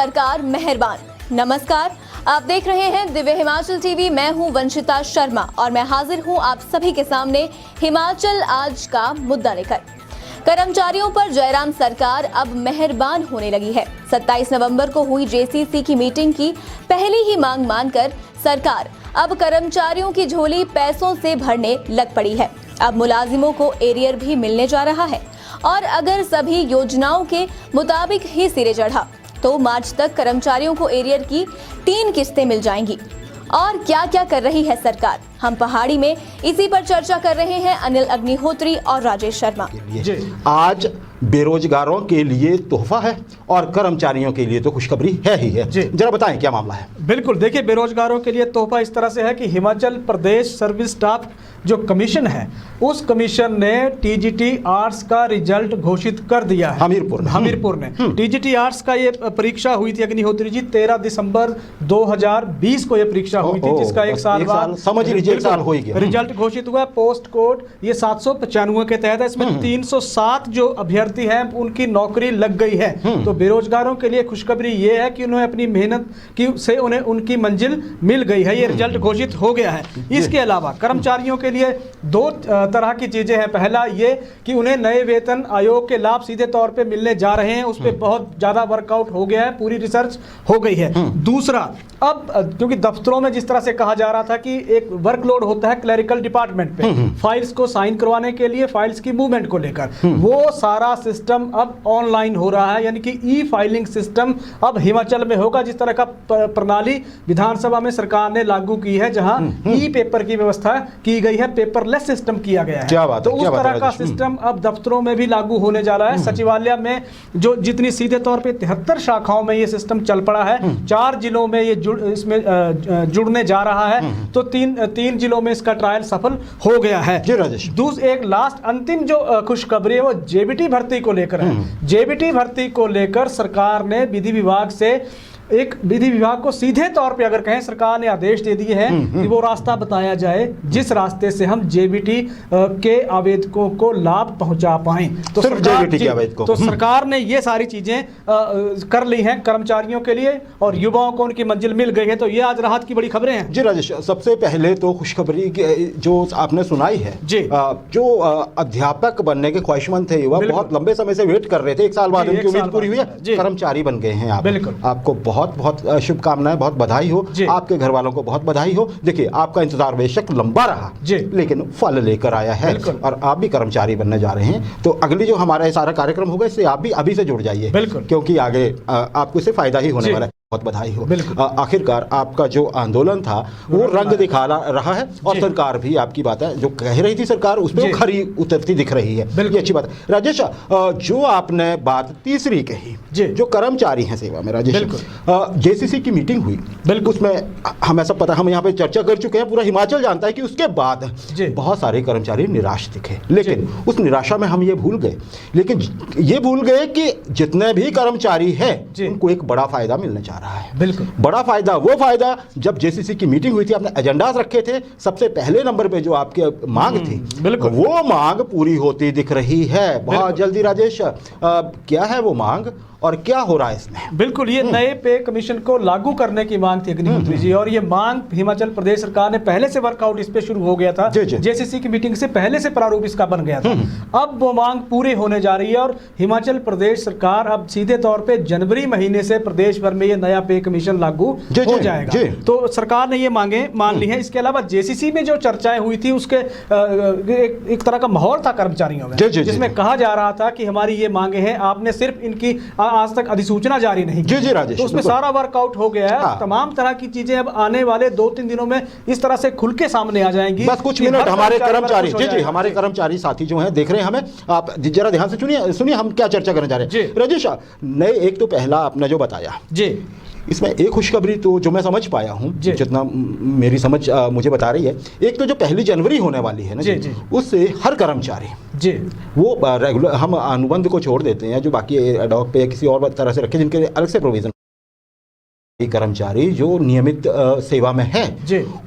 सरकार मेहरबान। नमस्कार, आप देख रहे हैं दिव्य हिमाचल टीवी। मैं हूं वंशिता शर्मा और मैं हाजिर हूं आप सभी के सामने हिमाचल आज का मुद्दा लेकर। कर्मचारियों पर जयराम सरकार अब मेहरबान होने लगी है। 27 नवंबर को हुई जेसीसी की मीटिंग की पहली ही मांग मानकर सरकार अब कर्मचारियों की झोली पैसों से भरने लग पड़ी है। अब मुलाजिमों को एरियर भी मिलने जा रहा है और अगर सभी योजनाओं के मुताबिक ही सिरे चढ़ा तो मार्च तक कर्मचारियों को एरियर की 3 किस्तें मिल जाएंगी। और क्या क्या कर रही है सरकार, हम पहाड़ी में इसी पर चर्चा कर रहे हैं अनिल अग्निहोत्री और राजेश शर्मा। आज बेरोजगारों के लिए तोहफा है और कर्मचारियों के लिए तो खुशखबरी है ही है। जरा बताएं क्या मामला है। बिल्कुल, देखिए, बेरोजगारों के लिए तोहफा इस तरह से है कि हिमाचल प्रदेश सर्विस स्टाफ जो कमीशन है, उस कमीशन ने टीजीटी आर्ट्स का रिजल्ट घोषित कर दिया है। हमीरपुर ने टीजीटी आर्ट्स का ये परीक्षा हुई थी अग्निहोत्री जी, 13 दिसंबर 2020 को ये परीक्षा हुई थी, जिसका एक साल बाद समझ लीजिए एक साल हो गया। रिजल्ट घोषित हुआ। पोस्ट कोड ये 795 के तहत है। इसमें 307 जो अभ्यर्थी हैं उनकी नौकरी लग गई है। तो बेरोजगारों के लिए खुशखबरी ये है कि उन्हें अपनी मेहनत की से उन्हें उनकी मंजिल मिल गई है। ये रिजल्ट घोषित हो गया है। इसके अलावा कर्मचारियों के लिए 2 तरह की चीजें हैं। पहला ये कि उन्हें नए वेतन आयोग के लाभ सीधे तौर पे मिलने जा रहे हैं। उस पर बहुत ज्यादा वर्कआउट हो गया है, पूरी रिसर्च हो गई है। दूसरा, अब क्योंकि दफ्तरों में जिस तरह से कहा जा रहा था कि एक वर्कलोड होता है क्लरिकल डिपार्टमेंट पे, फाइल्स को साइन करवाने के लिए, फाइल्स की मूवमेंट को लेकर, वो सारा सिस्टम अब ऑनलाइन हो रहा है। यानी कि ई फाइलिंग सिस्टम अब हिमाचल में होगा। जिस तरह का प्रणाली विधानसभा में सरकार ने लागू की है, जहां ई पेपर की व्यवस्था की गई है, पेपरलेस सिस्टम किया गया है। तो उस तरह का सिस्टम अब दफ्तरों में भी लागू होने जा रहा है। सचिवालय में जो जितनी सीधे तौर पे 73 शाखाओं में ये सिस्टम चल पड़ा है, 4 जिलों में ये इसमें जुड़ने जा रहा है। तो 3 जिलों में इसका ट्रायल सफल हो गया है। एक लास्ट अंतिम जो खुशखबरी है वो जेबीटी भर्ती को लेकर है। जेबीटी भर्ती को लेकर सरकार ने विधि विभाग को सीधे तौर पे अगर कहें, सरकार ने आदेश दे दिए हैं कि वो रास्ता बताया जाए जिस रास्ते से हम जेबीटी के आवेदकों को लाभ पहुंचा पाएं। तो सरकार ने ये सारी चीजें कर ली हैं कर्मचारियों के लिए और युवाओं को उनकी मंजिल मिल गई है। तो ये आज राहत की बड़ी खबरें हैं। जी राजेश, सबसे पहले तो खुशखबरी जो आपने सुनाई है जी, जो अध्यापक बनने के ख्वाहिशमंद थे युवा, बहुत लंबे समय से वेट कर रहे थे, 1 साल बाद उनकी उम्मीद पूरी हुई है, कर्मचारी बन गए हैं आप। बिल्कुल, आपको बहुत बहुत शुभकामनाएं, बहुत बधाई हो, आपके घर वालों को बहुत बधाई हो। देखिए, आपका इंतजार बेशक लंबा रहा लेकिन फल लेकर आया है और आप भी कर्मचारी बनने जा रहे हैं। तो अगली जो हमारा सारा कार्यक्रम होगा, इससे आप भी अभी से जुड़ जाइए, क्योंकि आगे आपको इससे फायदा ही होने वाला है। बहुत बधाई हो। आखिरकार आपका जो आंदोलन था वो रंग दिखा रहा है और सरकार भी आपकी बात है जो कह रही थी सरकार उस पर खरी उतरती दिख रही है। ये अच्छी बात है। राजेश, जो आपने बात तीसरी कही, जो कर्मचारी हैं सेवा में, राजेश, जेसीसी की मीटिंग हुई, उसमें हमें सब पता, हम यहाँ पे चर्चा कर चुके हैं, पूरा हिमाचल जानता है कि उसके बाद बहुत सारे कर्मचारी निराश दिखे। लेकिन उस निराशा में हम ये भूल गए कि जितने भी कर्मचारी हैं उनको एक बड़ा फायदा मिलने जा रहा है। बिल्कुल, बड़ा फायदा, वो फायदा जब जेसीसी की मीटिंग हुई थी, आपने एजेंडास रखे थे, सबसे पहले नंबर पे जो आपके मांग थी, वो मांग पूरी होती दिख रही है बहुत जल्दी। राजेश, क्या है वो मांग और क्या हो रहा है इसमें? बिल्कुल, ये नए पे कमीशन को लागू करने की मांग थी अग्निहोत्री जी, और ये मांग हिमाचल प्रदेश सरकार ने पहले से वर्कआउट इस पे शुरू हो गया था। जेसीसी की मीटिंग से पहले से प्रारूप इसका बन गया था। अब वो मांग पूरी होने जा रही है और हिमाचल प्रदेश सरकार अब सीधे तौर पे जनवरी महीने से प्रदेश भर में ये नया पे कमीशन लागू हो जाएगा। तो सरकार ने ये मांगे मान ली है। इसके अलावा जेसीसी में जो चर्चाएं हुई थी उसके एक तरह का माहौल था कर्मचारियों में, जिसमें कहा जा रहा था कि हमारी ये मांगे हैं, आपने सिर्फ इनकी आज तक अधिसूचना जारी नहीं की। राजेश, तो उसमें सारा वर्कआउट हो गया है। तमाम तरह की चीजें अब आने वाले 2-3 दिनों में इस तरह से खुल के सामने आ जाएंगी। बस कुछ मिनट हमारे कर्मचारी हमारे कर्मचारी साथी जो हैं देख रहे हैं हमें, आप जरा ध्यान से सुनिए हम क्या चर्चा करने जा रहे हैं। राजेश, नए एक तो पहला आपने जो बताया इसमें एक खुशखबरी तो जो मैं समझ पाया हूँ, जितना मेरी समझ मुझे बता रही है, एक तो जो 1 जनवरी होने वाली है ना, उससे हर कर्मचारी वो रेगुलर, हम अनुबंध को छोड़ देते हैं जो बाकी एडॉक पे किसी और तरह से रखे जिनके अलग से प्रोविजन, कर्मचारी जो नियमित सेवा में है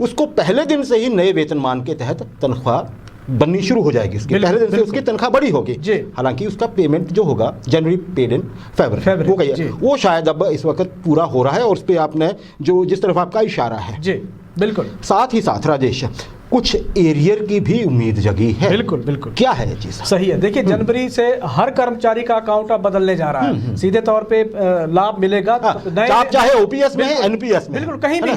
उसको पहले दिन से ही नए वेतनमान के तहत तनख्वाह बननी शुरू हो जाएगी उसकी, पहले दिन से उसकी तनख्वाह बड़ी होगी। हालांकि उसका पेमेंट जो होगा जनवरी पेड इन फेब्रुअरी वो कहिए, वो शायद अब इस वक्त पूरा हो रहा है और उस पर आपने जो जिस तरफ आपका इशारा है जी बिल्कुल। साथ ही साथ राजेश कुछ एरियर की भी उम्मीद जगी है। बिल्कुल बिल्कुल, क्या है ये चीज? सही है। देखिए जनवरी से हर कर्मचारी का अकाउंट अब बदलने जा रहा है, सीधे तौर पे लाभ मिलेगा। आप चाहे ओपीएस में एनपीएस में, बिल्कुल कहीं भी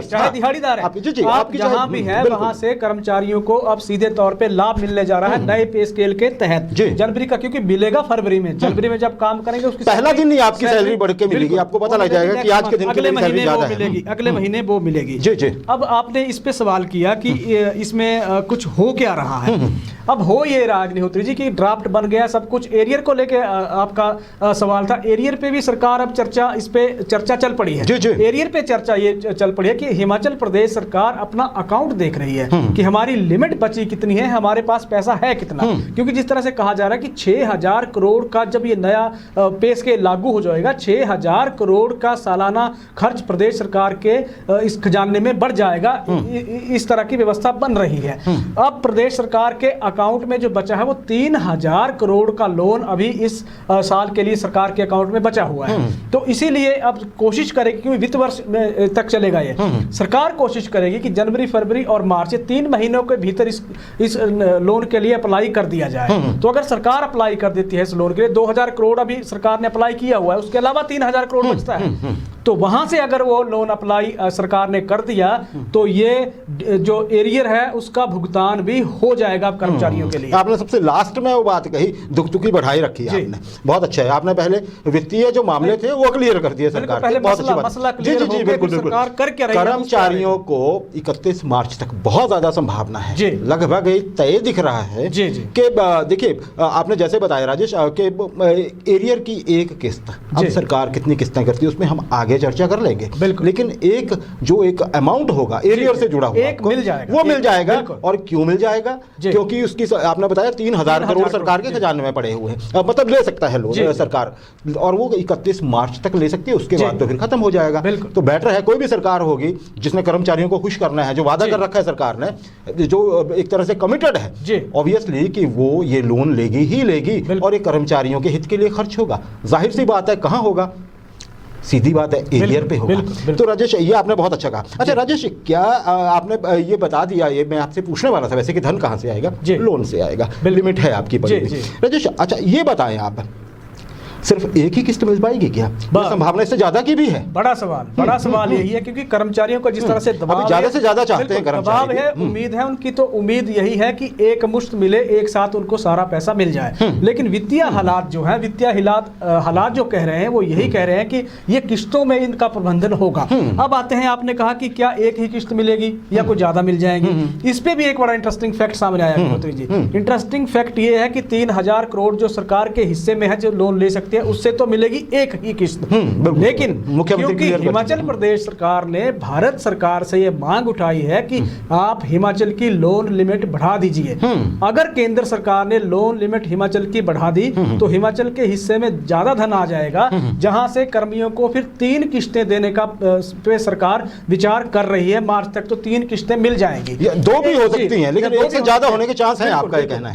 चाहे दिहाड़ीदार है, आप जहां भी है वहां से कर्मचारियों को अब सीधे तौर पे लाभ मिलने जा रहा है नए पे स्केल के तहत जनवरी का, क्योंकि मिलेगा फरवरी में। जनवरी में जब काम करेंगे उसकी पहला दिन ही आपकी सैलरी बढ़ के मिलेगी, आपको पता लग जाएगा कि आज के दिन अगले महीने वो मिलेगी, अगले महीने वो मिलेगी। जी जी। अब आपने इस पे सवाल किया कि इसमें कुछ हो क्या रहा है। अब हो ये रहा अग्निहोत्री जी कि ड्राफ्ट बन गया सब कुछ। एरियर को लेके आपका सवाल था, एरियर पे भी सरकार अब चर्चा, इस पे चर्चा चल पड़ी है। एरियर पे चर्चा ये चल पड़ी है कि हिमाचल प्रदेश सरकार अपना अकाउंट देख रही है कि हमारी लिमिट बची कितनी है, हमारे पास पैसा है कितना। क्योंकि जिस तरह से कहा जा रहा है कि 6000 करोड़ का जब ये नया पे स्केल लागू हो जाएगा, 6000 करोड़ का सालाना खर्च प्रदेश सरकार के इस खजाने में बढ़ जाएगा। इस तरह की व्यवस्था बन रही है। अब प्रदेश सरकार के अकाउंट में जो बचा है वो 3000 करोड़ का लोन अभी इस साल के लिए सरकार के अकाउंट में बचा हुआ है। तो इसीलिए अब कोशिश करेगी, क्योंकि वित्त वर्ष तक चलेगा ये, सरकार कोशिश करेगी कि जनवरी फरवरी और मार्च 3 महीनों के भीतर इस लोन के लिए अप्लाई कर दिया जाए। तो अगर सरकार अप्लाई कर देती है इस लोन के लिए, 2000 करोड़ अभी सरकार ने अप्लाई किया हुआ है, उसके अलावा 3000 करोड़ बचता है। तो वहां से अगर वो लोन अप्लाई सरकार ने कर दिया तो ये जो एरियर है उसका भुगतान भी हो जाएगा कर्मचारियों के लिए। आपने सबसे लास्ट में वो बात कही, दुखी बढ़ाई रखी है आपने, बहुत अच्छा है। आपने पहले वित्तीय जो मामले थे वो क्लियर कर दिए सरकार, पहले मसला क्लियर हो गया, सरकार करके रही है। कर्मचारियों को 31 मार्च तक बहुत ज्यादा संभावना है, लगभग तय दिख रहा है कि देखिए आपने जैसे बताया राजेश कि एरियर की एक किस्त अब सरकार कितनी किस्तें करती है उसमें हम आगे चर्चा कर लेंगे, लेकिन एक अमाउंट होगा एरियर से जुड़ा हुआ मिल जाएगा, वो मिल जाएगा। और क्यों मिल जाएगा? क्योंकि उसकी आपने बताया 3000 करोड़ सरकार के खजाने में पड़े हुए हैं, मतलब ले सकता है लोन सरकार, और वो 31 मार्च तक ले सकती है, उसके बाद तो फिर खत्म हो जाएगा। तो बेटर है कोई भी सरकार होगी जिसने कर्मचारियों को खुश करना है, जो वादा कर रखा है सरकार ने, जो एक तरह से कमिटेड है ऑब्वियसली कि वो ये लोन लेगी ही लेगी और ये कर्मचारियों के हित के लिए खर्च होगा। जाहिर सी बात है कहाँ होगा, सीधी बात है एरियर पे होगा। तो राजेश ये आपने बहुत अच्छा कहा। अच्छा राजेश, क्या आपने ये बता दिया, ये मैं आपसे पूछने वाला था वैसे कि धन कहाँ से आएगा? लोन से आएगा, लिमिट है आपकी बड़ी। राजेश अच्छा ये बताएं आप, सिर्फ एक ही किस्त मिल पाएगी क्या? संभावना इससे ज्यादा की भी है? बड़ा सवाल यही है, क्योंकि कर्मचारियों को जिस तरह से दबाव ज्यादा से ज्यादा चाहते हैं कर्मचारी, दबाव है, उम्मीद है उनकी, तो उम्मीद यही है कि एक मुश्त मिले, एक साथ उनको सारा पैसा मिल जाए। लेकिन वित्तीय हालात जो है, हालात जो कह रहे हैं वो यही कह रहे हैं कि ये किस्तों में इनका प्रबंधन होगा। अब आते हैं, आपने कहा कि क्या एक ही किस्त मिलेगी या कुछ ज्यादा मिल जाएगी। इस पे भी एक बड़ा इंटरेस्टिंग फैक्ट सामने आया अग्निहोत्री जी। इंटरेस्टिंग फैक्ट ये है कि 3000 करोड़ जो सरकार के हिस्से में है, जो लोन ले सकते हैं, उससे तो मिलेगी एक ही किस्त। लेकिन क्योंकि हिमाचल प्रदेश सरकार ने भारत सरकार से यह मांग उठाई है कि आप हिमाचल की लोन लिमिट बढ़ा दीजिए। अगर केंद्र सरकार ने लोन लिमिट हिमाचल की बढ़ा दी तो हिमाचल के हिस्से में ज्यादा धन आ जाएगा, जहां से कर्मियों को फिर 3 किस्तें देने का पे सरकार विचार कर रही है। मार्च तक तो 3 किस्तें मिल जाएंगी, 2 भी हो सकती हैं, लेकिन एक से ज्यादा होने के चांस हैं, आपका ये कहना है।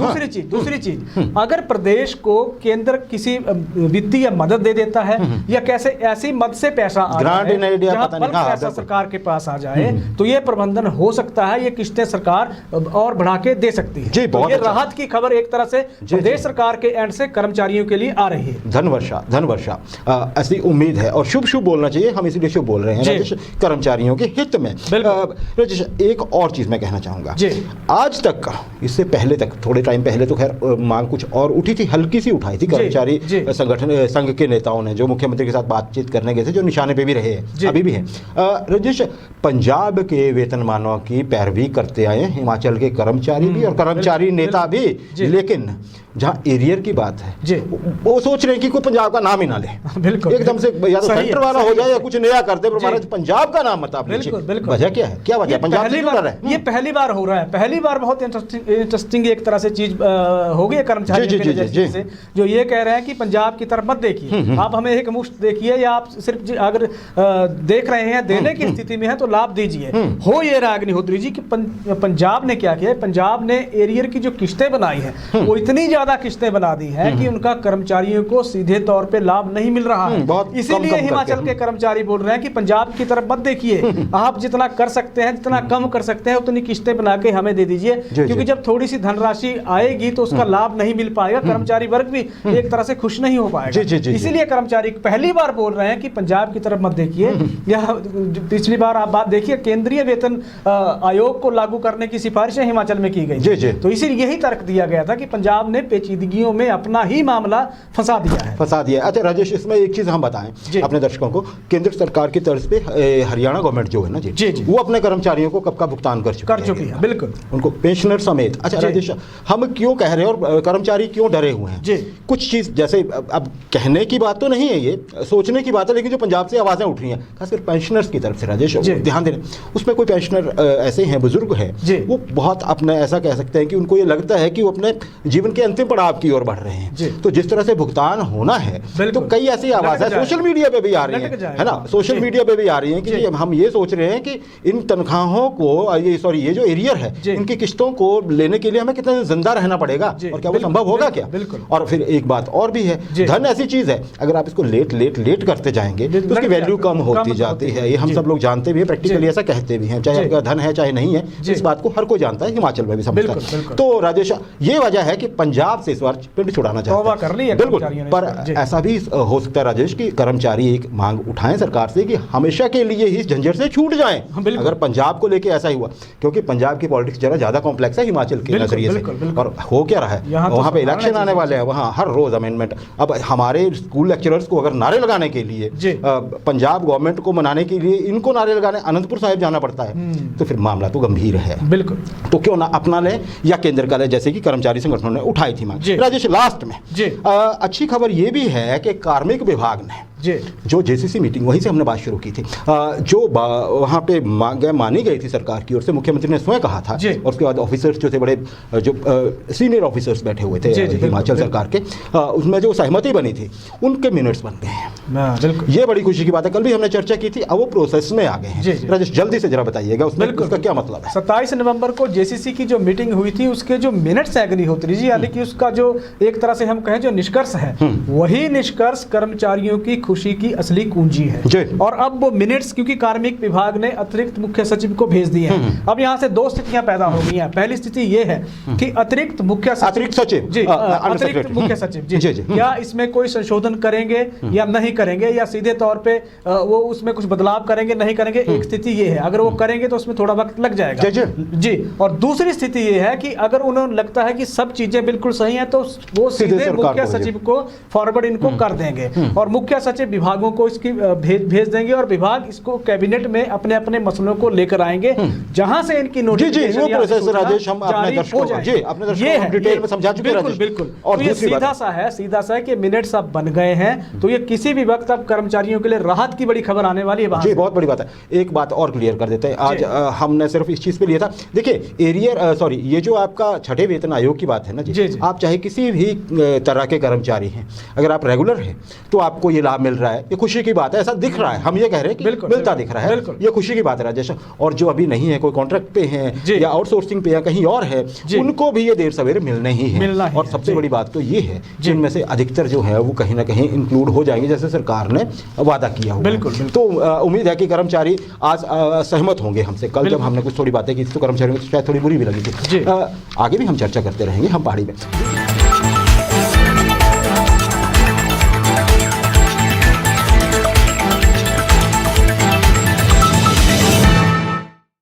दूसरी चीज अगर प्रदेश को केंद्र किसी वित्तीय मदद दे देता है या कैसे ऐसी मद से पैसा आ जाए जहां पैसा सरकार के पास आ जाए, तो ये प्रबंधन हो सकता है, ये किस्तें सरकार और बढ़ा के दे सकती है। तो ये राहत की खबर एक तरह से प्रदेश सरकार के एंड से कर्मचारियों के लिए आ रही है। धनवर्षा ऐसी उम्मीद है, और शुभ बोलना चाहिए, हम इसीलिए शुभ बोल रहे हैं कर्मचारियों के हित में। एक और चीज मैं कहना चाहूंगा, आज तक, इससे पहले तक, थोड़े टाइम पहले तो खैर मांग कुछ और उठी थी, हल्की सी उठाई थी कर्मचारी संगठन संघ के नेताओं ने, जो मुख्यमंत्री के साथ बातचीत करने गए थे, जो निशाने पे भी रहे हैं, अभी भी हैं। राजेश, पंजाब के वेतनमानों की पैरवी करते आए हिमाचल के कर्मचारी भी और कर्मचारी नेता भी, लेकिन जहाँ एरियर की बात है जी, वो सोच रहे हैं कि कोई पंजाब का नाम ही ना ले, बिल्कुल एकदम से या तो सेंटर वाला हो जाए या कुछ नया करते, पर महाराज पंजाब का नाम मत आप लीजिए। बिल्कुल बिल्कुल। वजह क्या है, क्या वजह पंजाब से क्यों डर है? ये पहली बार हो रहा है, पहली बार बहुत इंटरेस्टिंग एक तरह से चीज हो गई है कर्मचारियों के नजरिए से, जो ये कह रहे हैं कि पंजाब की तरफ मत देखिए, आप हमें एक मुश्त देखिए, या आप सिर्फ अगर देख रहे हैं देने की स्थिति में है तो लाभ दीजिए। हो ये रहा अग्निहोत्री जी कि पंजाब ने क्या किया है, पंजाब ने एरियर की जो किस्तें बनाई है वो इतनी ज्यादा किस्तें बना दी है कि उनका कर्मचारियों को सीधे तौर पे लाभ नहीं मिल रहा है। इसीलिए हिमाचल के कर्मचारी बोल रहे हैं कि पंजाब की तरफ मत देखिए, आप जितना कर सकते हैं, जितना कम कर सकते हैं उतनी किस्तें बना के हमें दे दीजिए, क्योंकि जब थोड़ी सी धनराशि आएगी तो उसका लाभ नहीं मिल पाएगा, कर्मचारी वर्ग भी एक तरह से खुश नहीं हो पाएगा। इसीलिए कर्मचारी पहली बार बोल रहे हैं कि पंजाब की तरफ मत देखिए। यह पिछली बार आप बात देखिए, केंद्रीय वेतन आयोग को लागू करने की सिफारिशें हिमाचल में की गई, तो इसीलिए यही तर्क दिया गया था कि पंजाब ने पेचीदगियों में अपना ही मामला फंसा दिया। अच्छा राजेश, इसमें एक चीज हम बताएं अपने दर्शकों को, केंद्र सरकार की तर्ज पे हरियाणा गवर्नमेंट जो है ना जी, वो अपने कर्मचारियों को कब का भुगतान कर चुकी है, बिल्कुल, उनको पेंशनर समेत। अच्छा राजेश, हम क्यों कह रहे हैं और कर्मचारी क्यों डरे हुए हैं? कुछ चीज जैसे अब कहने की बात तो नहीं है, ये सोचने की बात है, लेकिन जो पंजाब से आवाजें उठ रही हैं खासकर पेंशनर्स की तरफ से राजेश, ध्यान देना, उसमें कोई पेंशनर ऐसे हैं, बुजुर्ग हैं, वो बहुत अपने ऐसा कह सकते हैं कि उनको ये लगता है कि वो अपने जीवन के अंतिम पड़ाव की ओर बढ़ रहे हैं, तो जिस तरह से भुगतान होना है, तो कई ऐसी आवाजें सोशल मीडिया पे भी आ रही है ना, सोशल मीडिया पे भी आ रही है कि हम ये सोच रहे हैं कि इन तनख्वाहों को, ये जो एरियर है, इनकी किस्तों को लेने के लिए हमें कितना जिंदा रहना पड़ेगा, और क्या वो संभव होगा क्या? और फिर एक बात और भी है, धन ऐसी चीज है, अगर आप इसको लेट करते जाएंगे तो उसकी वैल्यू कम होती जाती है, ये हम सब लोग जानते भी हैं, प्रैक्टिकली ऐसा कहते भी हैं, चाहे आपका धन है चाहे नहीं है, इस बात को हर कोई जानता है, हिमाचल में भी समझता है। तो राजेश, ये वजह है कि पंजाब से इस बार पिंड छुड़ाना चाहता है, बिल्कुल, पर ऐसा भी हो सकता है राजेश कि कर्मचारी एक मांग उठाएं सरकार से कि हमेशा के लिए इस झंझट से छूट जाएं, अगर पंजाब को लेके ऐसा ही हुआ, क्योंकि पंजाब की पॉलिटिक्स जरा ज्यादा कॉम्प्लेक्स है हिमाचल के नजरिए से, और हो क्या रहा है, वहां पे इलेक्शन आने वाले हैं, वहां हर रोज अमेंडमेंट। अब हमारे स्कूल लेक्चरर्स को अगर नारे लगाने के लिए पंजाब गवर्नमेंट को मनाने के लिए इनको नारे लगाने अनंतपुर साहिब जाना पड़ता है, तो फिर मामला तो गंभीर है, बिल्कुल, तो क्यों ना अपना ले या केंद्र का ले, जैसे कि कर्मचारी संगठनों ने उठाई थी मांग। राजेश, लास्ट में अच्छी खबर ये भी है कि कार्मिक विभाग ने जो जेसीसी मीटिंग, वहीं से हमने बात शुरू की थी, जो वहाँ पे मानी गई थी सरकार की ओर से, मुख्यमंत्री ने स्वयं कहा था, और उसके बाद ऑफिसर्स जो थे, बड़े जो सीनियर ऑफिसर्स बैठे हुए थे हिमाचल सरकार के, उसमें जो सहमति बनी थी उनके मिनट्स बन गए हैं, ये बड़ी खुशी की बात है। कल भी हमने चर्चा की थी, अब वो प्रोसेस में आ गए हैं। राजेश, जल्दी से जरा बताइएगा उसमें उसका क्या मतलब है? 27 नवंबर को जेसीसी की जो मीटिंग हुई थी, उसके जो मिनट्स है अग्निहोत्री जी, यानी कि उसका जो एक तरह से हम कहें जो निष्कर्ष है, वही निष्कर्ष कर्मचारियों की खुशी की असली कुंजी है। और अब वो मिनट्स, क्योंकि कार्मिक विभाग ने अतिरिक्त मुख्य सचिव को भेज दिए हैं, अब यहाँ से दो स्थितियां पैदा हो गई हैं। पहली स्थिति ये है कि अतिरिक्त मुख्य सचिव जी क्या इसमें कोई संशोधन करेंगे या नहीं करेंगे, या सीधे तौर पे वो उसमें कुछ बदलाव करेंगे नहीं करेंगे, एक स्थिति ये है। अगर वो करेंगे तो उसमें थोड़ा वक्त लग जाएगा जी। और दूसरी स्थिति ये है कि अगर उन्हें लगता है कि सब चीजें बिल्कुल सही हैं, तो वो सीधे मुख्य सचिव को फॉरवर्ड इनको कर देंगे, और मुख्य सचिव विभागों को इसकी भेज देंगे, और विभाग इसको कैबिनेट में अपने अपने मसलों को लेकर आएंगे, जहां से इनकी नोटिफिकेशन बिल्कुल। और ये सीधा सा है कि मिनट्स अब बन गए हैं, तो ये किसी भी वक्त अब कर्मचारियों के लिए राहत की बड़ी खबर आने वाली है। जी, बहुत बड़ी बात है। एक बात और क्लियर कर देते हैं, आज हमने सिर्फ इस चीज पे लिया था, देखिए ये जो आपका छठे वेतन आयोग की बात है ना जी, आप चाहे किसी भी तरह के कर्मचारी हैं, अगर आप रेगुलर हैं तो आपको ये लाभ मिल रहा है, ये खुशी की बात है, ऐसा दिख रहा है, हम ये कह रहे हैं कि मिलता दिख रहा है, ये खुशी की बात है राजेश। और जो अभी नहीं है, कोई कॉन्ट्रैक्ट पे है या आउटसोर्सिंग पे या कहीं और है, उनको भी ये देर सवेरे मिलना ही है। और सबसे बड़ी बात तो ये है, जिनमें से अधिकतर जो है वो कहीं ना कहीं इंक्लूड हो जाएंगे, जैसे सरकार ने वादा किया हुआ है। तो उम्मीद है कि कर्मचारी आज सहमत होंगे हमसे। कल जब हमने कुछ थोड़ी बातें की तो कर्मचारियों को शायद थोड़ी बुरी भी लगी थी। आगे भी हम चर्चा करते रहेंगे हम पहाड़ी में।